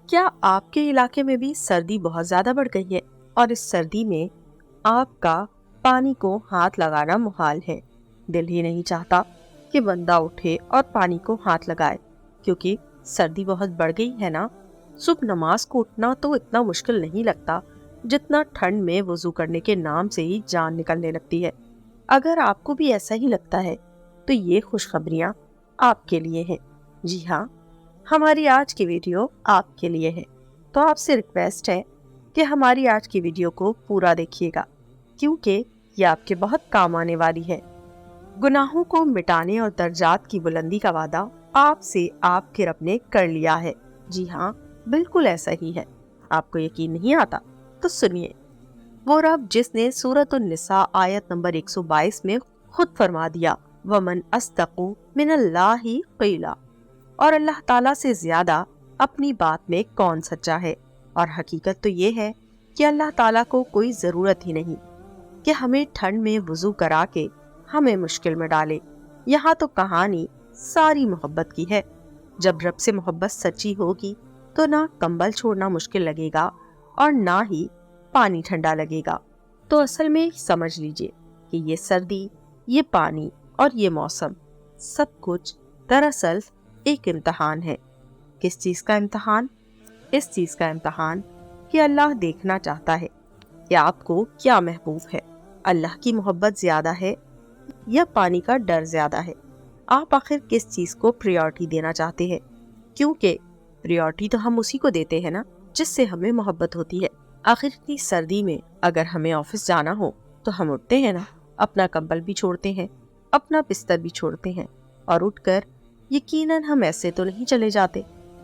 کیا آپ کے علاقے میں بھی سردی بہت زیادہ بڑھ گئی ہے اور اس سردی میں آپ کا پانی کو ہاتھ لگانا محال ہے؟ دل ہی نہیں چاہتا کہ بندہ اٹھے اور پانی کو ہاتھ لگائے، کیونکہ سردی بہت بڑھ گئی ہے نا۔ صبح نماز کو اٹھنا تو اتنا مشکل نہیں لگتا جتنا ٹھنڈ میں وضو کرنے کے نام سے ہی جان نکلنے لگتی ہے۔ اگر آپ کو بھی ایسا ہی لگتا ہے تو یہ خوشخبریاں آپ کے لیے ہیں۔ جی ہاں، ہماری آج کی ویڈیو آپ کے لیے ہے، تو آپ سے ریکویسٹ ہے کہ ہماری آج کی ویڈیو کو پورا دیکھیے گا، کیونکہ یہ آپ کے بہت کام آنے والی ہے۔ گناہوں کو مٹانے اور درجات کی بلندی کا وعدہ آپ سے آپ کے رب نے کر لیا ہے۔ جی ہاں، بالکل ایسا ہی ہے۔ آپ کو یقین نہیں آتا تو سنیے۔ وہ رب جس نے سورۃ النساء آیت نمبر 122 میں خود فرما دیا وَمَنْ أَصْدَقُ مِنَ اللَّهِ قِيلًا، اور اللہ تعالیٰ سے زیادہ اپنی بات میں کون سچا ہے۔ اور حقیقت تو یہ ہے کہ اللہ تعالیٰ کو کوئی ضرورت ہی نہیں کہ ہمیں ٹھنڈ میں وضو کرا کے ہمیں مشکل میں ڈالے۔ یہاں تو کہانی ساری محبت کی ہے۔ جب رب سے محبت سچی ہوگی تو نہ کمبل چھوڑنا مشکل لگے گا اور نہ ہی پانی ٹھنڈا لگے گا۔ تو اصل میں سمجھ لیجئے کہ یہ سردی، یہ پانی اور یہ موسم سب کچھ دراصل ایک امتحان ہے۔ کس چیز کا امتحان؟ اس چیز کا امتحان کہ اللہ دیکھنا چاہتا ہے کہ آپ کو کیا محبوب ہے۔ اللہ کی محبت زیادہ ہے یا پانی کا ڈر زیادہ ہے؟ آپ آخر کس چیز کو پریورٹی دینا چاہتے ہیں؟ کیونکہ پریورٹی تو ہم اسی کو دیتے ہیں نا جس سے ہمیں محبت ہوتی ہے۔ آخر اتنی سردی میں اگر ہمیں آفس جانا ہو تو ہم اٹھتے ہیں نا، اپنا کمبل بھی چھوڑتے ہیں، اپنا بستر بھی چھوڑتے ہیں اور اٹھ کر یقیناً ہم ایسے تو نہیں چلے جاتے۔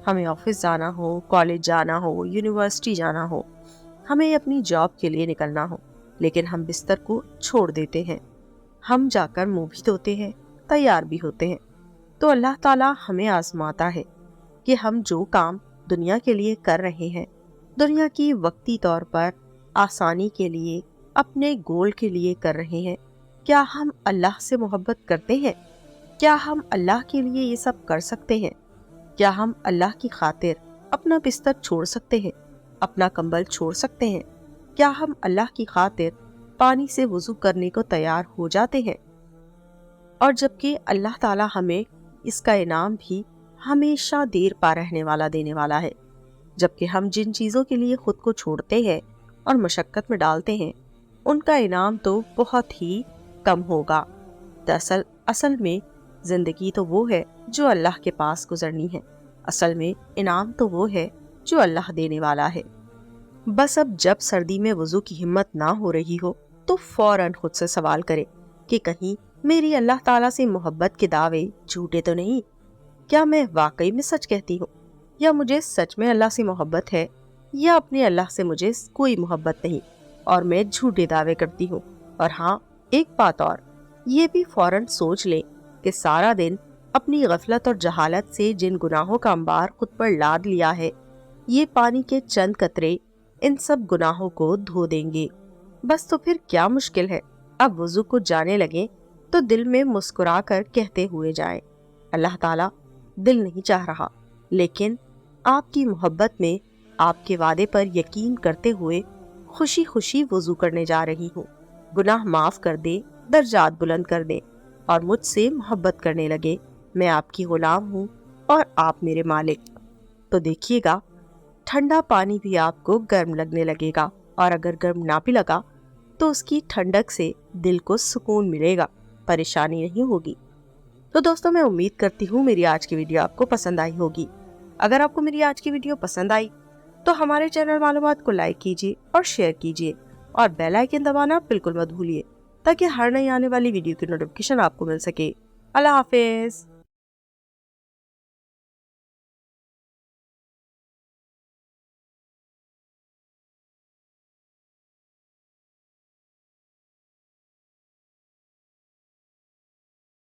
ہمیں آفس جانا ہو، کالج جانا ہو، یونیورسٹی جانا ہو، ہمیں اپنی جاب کے لیے نکلنا ہو، لیکن ہم بستر کو چھوڑ دیتے ہیں۔ ہم جا کر منہ بھی دھوتے ہیں، تیار بھی ہوتے ہیں۔ تو اللہ تعالیٰ ہمیں آزماتا ہے کہ ہم جو کام دنیا کے لیے کر رہے ہیں، دنیا کی وقتی طور پر آسانی کے لیے، اپنے گول کے لیے کر رہے ہیں، کیا ہم اللہ سے محبت کرتے ہیں؟ کیا ہم اللہ کے لیے یہ سب کر سکتے ہیں؟ کیا ہم اللہ کی خاطر اپنا بستر چھوڑ سکتے ہیں، اپنا کمبل چھوڑ سکتے ہیں؟ کیا ہم اللہ کی خاطر پانی سے وضو کرنے کو تیار ہو جاتے ہیں؟ اور جبکہ اللہ تعالیٰ ہمیں اس کا انعام بھی ہمیشہ دیر پا رہنے والا دینے والا ہے، جبکہ ہم جن چیزوں کے لیے خود کو چھوڑتے ہیں اور مشقت میں ڈالتے ہیں ان کا انعام تو بہت ہی کم ہوگا۔ دراصل اصل میں زندگی تو وہ ہے جو اللہ کے پاس گزرنی ہے، اصل میں انعام تو وہ ہے جو اللہ دینے والا ہے۔ بس اب جب سردی میں وضو کی ہمت نہ ہو رہی ہو تو فوراً خود سے سوال کرے کہ کہیں میری اللہ تعالیٰ سے محبت کے دعوے جھوٹے تو نہیں؟ کیا میں واقعی میں سچ کہتی ہوں، یا مجھے سچ میں اللہ سے محبت ہے، یا اپنے اللہ سے مجھے کوئی محبت نہیں اور میں جھوٹے دعوے کرتی ہوں؟ اور ہاں، ایک بات اور، یہ بھی فوراً سوچ لیں کہ سارا دن اپنی غفلت اور جہالت سے جن گناہوں کا انبار خود پر لاد لیا ہے، یہ پانی کے چند قطرے ان سب گناہوں کو دھو دیں گے۔ بس تو پھر کیا مشکل ہے؟ اب وضو کو جانے لگیں تو دل میں مسکرا کر کہتے ہوئے جائیں، اللہ تعالیٰ دل نہیں چاہ رہا، لیکن آپ کی محبت میں آپ کے وعدے پر یقین کرتے ہوئے خوشی خوشی وضو کرنے جا رہی ہوں۔ گناہ معاف کر دے، درجات بلند کر دے اور مجھ سے محبت کرنے لگے۔ میں آپ کی غلام ہوں اور آپ میرے مالک۔ تو دیکھیے گا، ٹھنڈا پانی بھی آپ کو گرم لگنے لگے گا، اور اگر گرم نہ بھی لگا تو اس کی ٹھنڈک سے دل کو سکون ملے گا، پریشانی نہیں ہوگی۔ تو دوستوں، میں امید کرتی ہوں میری آج کی ویڈیو آپ کو پسند آئی ہوگی۔ اگر آپ کو میری آج کی ویڈیو پسند آئی تو ہمارے چینل معلومات کو لائک کیجیے اور شیئر کیجیے، اور بیل آئیکن دبانا بالکل مت بھولیے تاکہ ہر نئی آنے والی ویڈیو کی نوٹیفیکیشن آپ کو مل سکے۔ اللہ حافظ۔